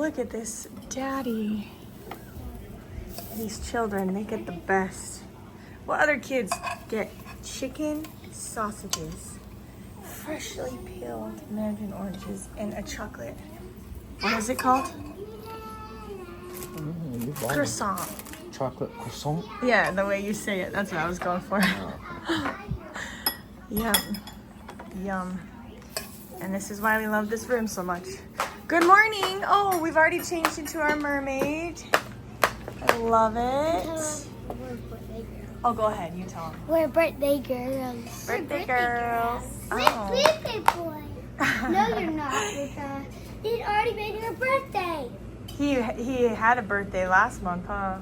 look at this daddy. These children, they get the best. What other kids get? Chicken sausages, freshly peeled mandarin oranges, and a chocolate. What is it called? Croissant. Chocolate croissant? Yeah, the way you say it. That's what I was going for. Yum. Yum. And this is why we love this room so much. Good morning. Oh, we've already changed into our mermaid. I love it. Oh, go ahead. You tell them. We're birthday girls. Birthday girls. We're birthday boys. No, you're not. He's already made your birthday. He had a birthday last month, huh?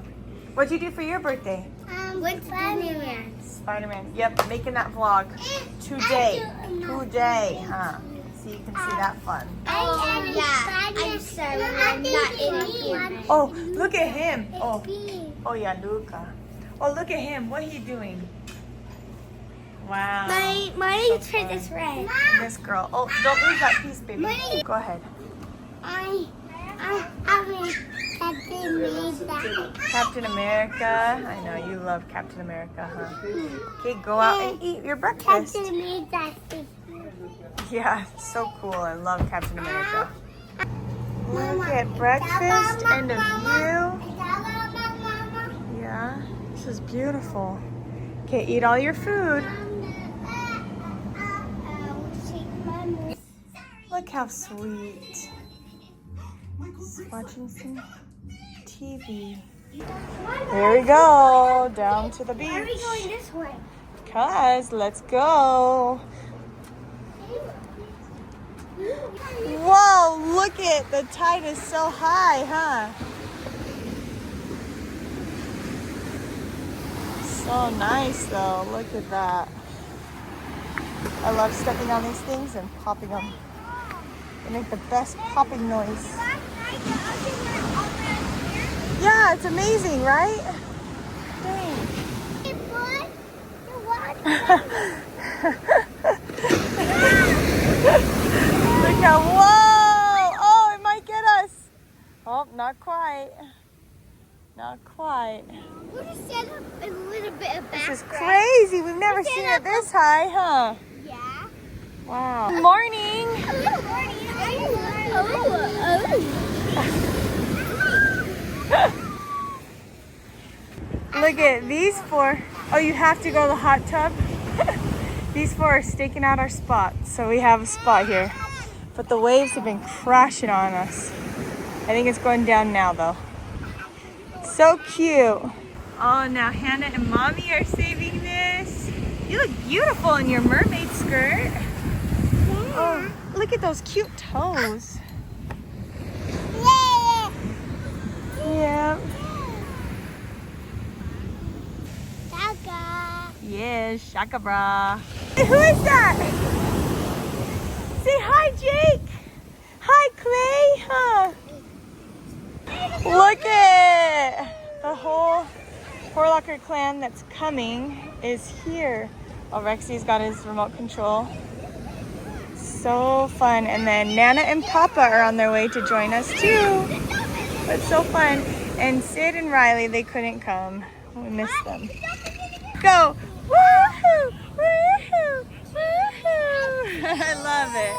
What'd you do for your birthday? With Spider-Man. Spider-Man. Yep, making that vlog today. Today, huh? So you can see that fun. Oh, yeah. I'm sorry. I'm not in here. Oh, look at him. Oh yeah, Luca. Oh, look at him. What he doing? Wow. My turn this red. This girl. Oh, don't lose that piece, baby. Go ahead. I'm Captain America. Captain America. I know you love Captain America, huh? Okay, go out and eat your breakfast. Captain America. Yeah, so cool. I love Captain America. Look at breakfast and a view. Yeah, this is beautiful. Okay, eat all your food. Look how sweet. Just watching some TV. Here we go, down to the beach. Why are we going this way? Cause let's go. Whoa, look it. The tide is so high, huh? So nice though. Look at that. I love stepping on these things and popping them. They make the best popping noise. Yeah, it's amazing, right? Dang. Look how, whoa! Oh, it might get us. Oh, not quite. Not quite. We're just set up a little bit of background. This is crazy. We've never seen it this high, huh? Yeah. Wow. Good morning. Good morning. Look at these four. Oh, you have to go to the hot tub? These four are staking out our spot. So we have a spot here. But the waves have been crashing on us. I think it's going down now though. So cute. Oh, now Hannah and Mommy are saving this. You look beautiful in your mermaid skirt. Yeah. Oh, look at those cute toes. Yeah. Shaka. Yes, shaka bra. Hey, who is that? Say hi, Jake. Hi, Clay. Huh? Look at the whole Porlocker clan that's coming is here. Oh, Rexy's got his remote control. So fun. And then Nana and Papa are on their way to join us too. It's so fun. And Sid and Riley, they couldn't come. We missed them. Go! Woohoo! Woohoo! Woohoo! I love it.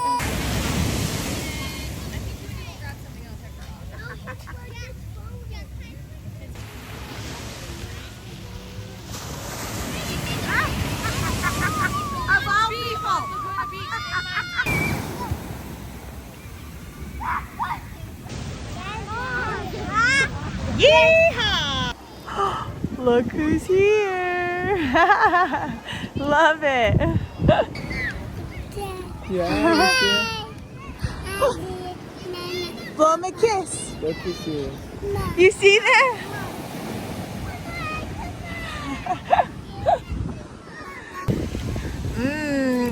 Of all people! Yeehaw! Look who's here! Love it! Yeah, Blow him a kiss! go kiss you. You see that?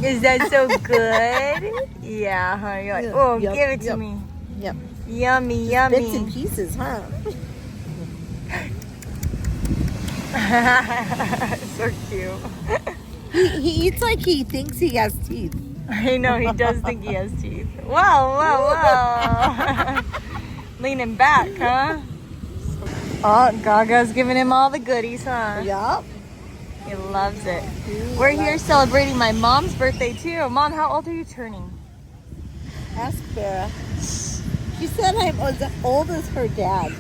Is that so good? Yeah, huh? You're like, oh, Yep, give it to yep. me. Yep. Yummy, yummy. Bits and pieces, huh? So cute. He eats like he thinks he has teeth. I know, he does think he has teeth. Wow, wow, wow. leaning back, huh? Oh, Gaga's giving him all the goodies, huh? Yup. He loves it. We're here celebrating my mom's birthday too. Mom, how old are you turning? Ask Vera. She said I'm as old as her dad.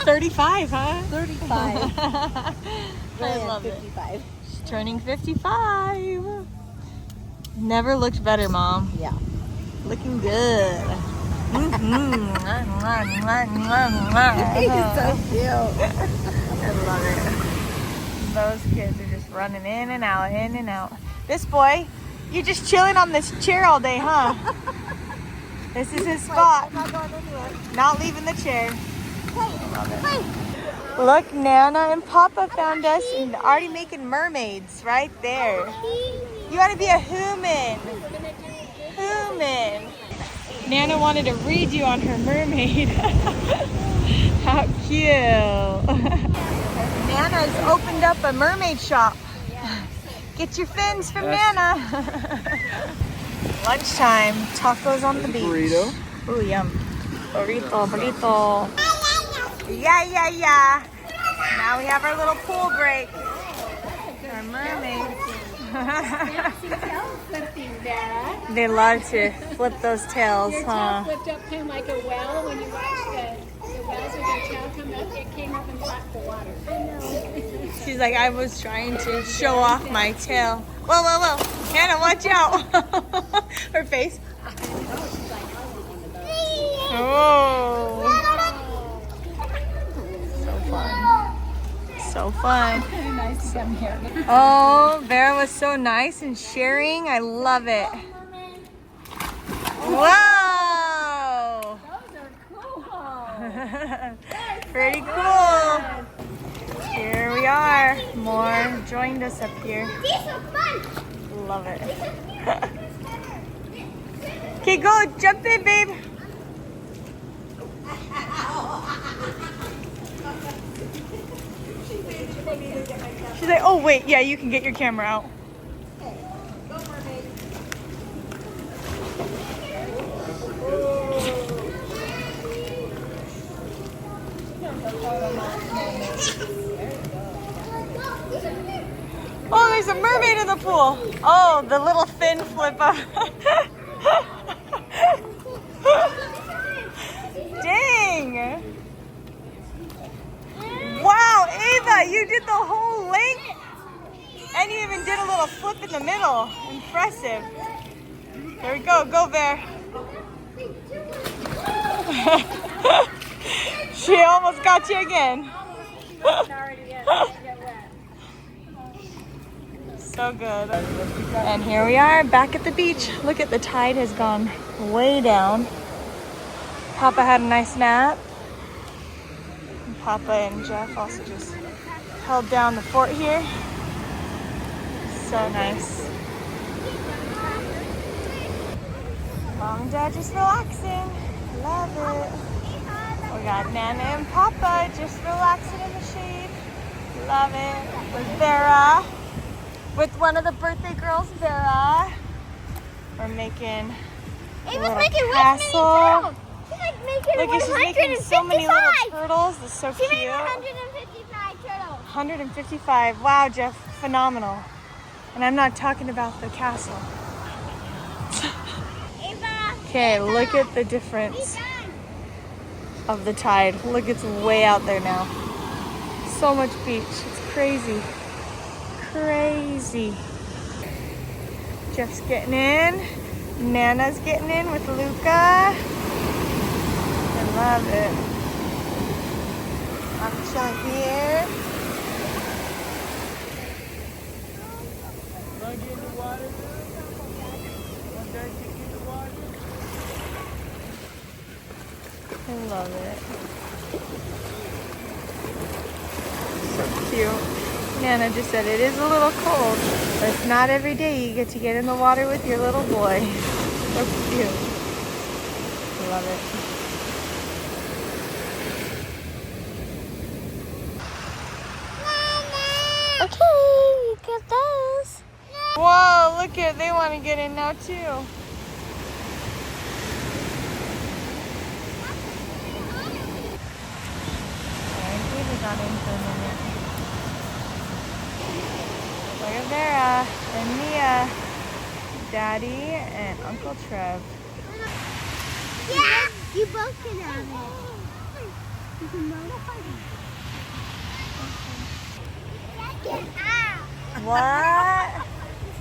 35, huh? 35. I love 55. it. She's turning 55. Never looked better, Mom. Yeah. Looking good. He's so cute. I love it. Those kids are just running in and out, in and out. This boy, you're just chilling on this chair all day, huh? This is his spot. I'm not going anywhere. Not leaving the chair. Hey. Look, Nana and Papa found us and already making mermaids right there. You want to be a human. Human. Nana wanted to read you on her mermaid. How cute. Nana's opened up a mermaid shop. Get your fins from Nana. Lunchtime, tacos on the beach. Burrito. Ooh, yum. Burrito, burrito. Yeah. Now we have our little pool break. Our mermaids. They love to flip those tails, Your huh? tail flipped up kind of like a well when you watch the wells with their tail come up. It came up and blocked the water. She's like, I was trying to show off my tail. Whoa. Hannah, watch out. Her face. Oh. So fun. Nice to come here. Oh, Vera was so nice and sharing. I love it. Whoa. Those are cool. Pretty cool. Here we are. More joined us up here. These are fun. Love it. Okay, go. Jump in, babe. She's like, oh, wait. Yeah, you can get your camera out. Oh, there's a mermaid in the pool. Oh, the little fin flip up. Dang. Wow, Ava, you did the whole length. And you even did a little flip in the middle. Impressive. There we go. Go, Bear. She almost got you again. So good. And here we are back at the beach. Look at the tide has gone way down. Papa had a nice nap. And Papa and Jeff also just held down the fort here. So nice. Mom and Dad just relaxing. Love it. We got Nana and Papa just relaxing in the shade. Love it. With Vera. With one of the birthday girls, Vera. We're making a little castle. She's like making Look, she's making so many little turtles. This is so She cute. made 155 turtles. 155. Wow, Jeff, phenomenal. And I'm not talking about the castle. Ava. Okay, look at the difference of the tide. Look, it's way out there now. So much beach. It's crazy. Crazy. Jeff's getting in. Nana's getting in with Luca. I love it. I'm chilling here. I love it. So cute. Nana just said it is a little cold, but it's not every day you get to get in the water with your little boy. So cute. I love it. Okay, you got those. Whoa, look at, they want to get in now too. not in for a minute. Look at Vera and Mia, Daddy and Uncle Trev. Yeah, you both can have it. You can both. Check it out. What?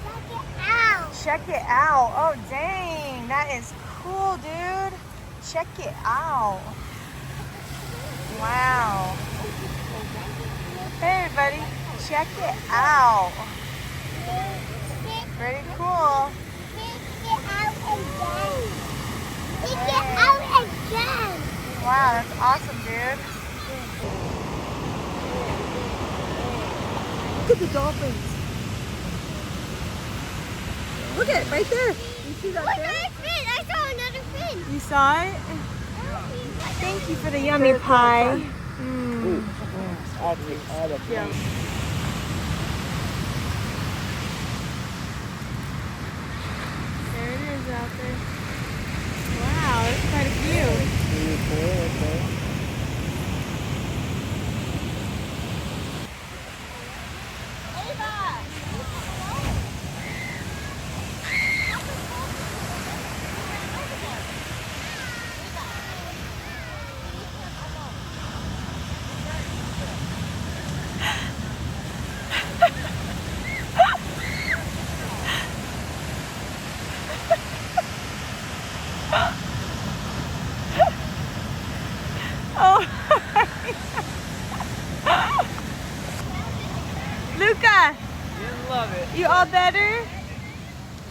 Check it out. Check it out. Oh, dang. That is cool, dude. Check it out. Wow. Hey, everybody. Check it out. Pretty cool. Check it out again. Check it out again. Wow, that's awesome, dude. Look at the dolphins. Look at it right there. You see that Look there? at that fin. I saw another fin. You saw it? Thank you for the yummy pie. Mm. I'll take all of Yeah. them. There it is out there. Wow, there's quite a few. 3 or 4, okay. Oh. Luca, You love it. you all better?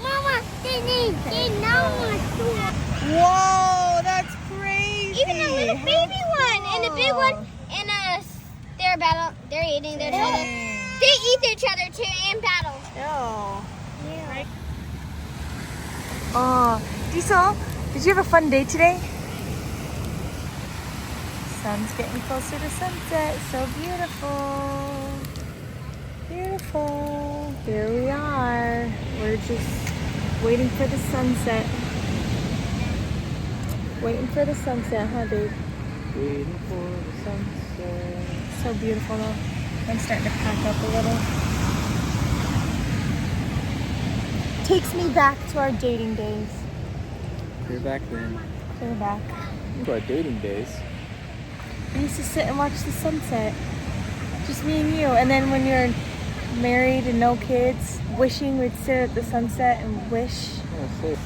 Mama, they know what's doing. Whoa, that's crazy. Even a little baby one and a big one and they're eating their other. Dang. They eat each other too and battle. Ew. Yeah. Oh, Diesel, did you have a fun day today? Sun's getting closer to sunset. So beautiful. Beautiful. Here we are. We're just waiting for the sunset. Waiting for the sunset, huh, babe? Waiting for the sunset. So beautiful, though. I'm starting to pack up a little. Takes me back to our dating days. You're back then. Clear back. To our dating days. We used to sit and watch the sunset. Just me and you. And then when you're married and no kids, wishing we'd sit at the sunset and wish. Oh, so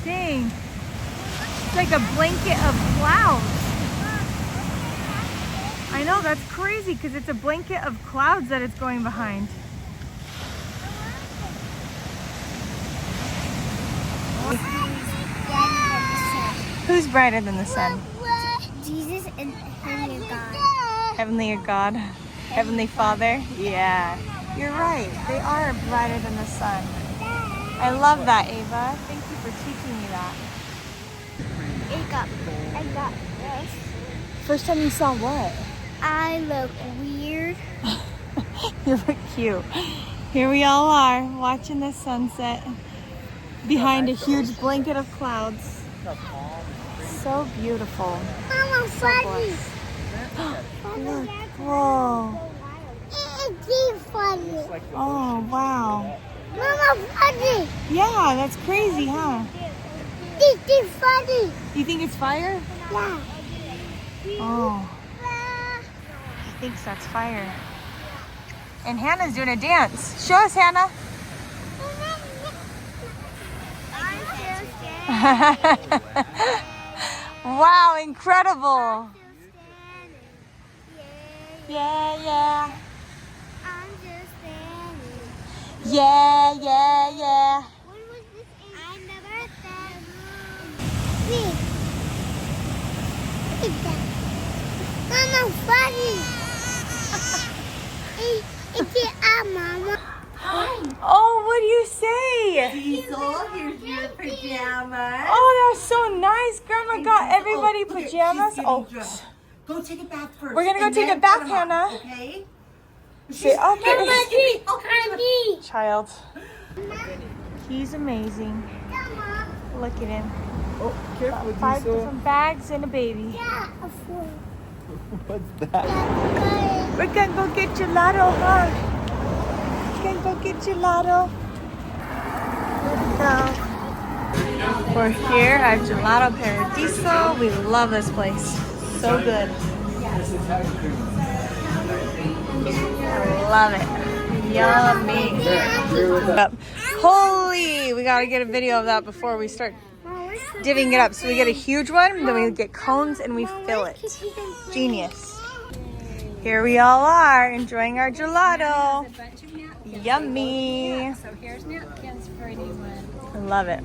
Dang. It's like a blanket of clouds. I know, that's crazy because it's a blanket of clouds that it's going behind. Who's brighter than the sun? Jesus and Heavenly God. Heavenly God? Heavenly Father? Yeah. You're right. They are brighter than the sun. I love that, Ava. Thank you for teaching me that. I got this. First time you saw what? I look weird. You look cute. Here we all are watching the sunset behind a huge blanket of clouds. So beautiful. Mama, funny. Look. Whoa. It's funny. Oh, wow. Mama, funny. Yeah, that's crazy, huh? It's funny. You think it's fire? Yeah. Oh, he thinks that's fire. And Hannah's doing a dance. Show us, Hannah. I'm still scared. Wow, incredible. Yeah. Yeah, I'm just standing. yeah. Yeah, yeah. When was this? I never said. Me. Look at that. Mama, funny. It's it, Mama. Oh, what do you say? Diesel, here's your pajamas. Oh, that's so nice. Grandma got Diesel, everybody look at- she's pajamas. getting Oh, dressed. Go take a bath first. We're gonna go and take then a bath, put 'em on, Hannah. Okay? say, okay. Honey. Child. He's amazing. Look at him. Oh, careful, Five Diesel. different bags and a baby. Yeah, a fool. What's that? We're gonna go get gelato, huh? We're gonna go get gelato. So, we're here at Gelato Paradiso. We love this place. So good. Love it. Yummy. Holy! We gotta get a video of that before we start divvying it up. So we get a huge one, then we get cones and we fill it. Genius. Here we all are enjoying our gelato. A bunch of napkins. Yummy. So here's napkins for anyone. I love it.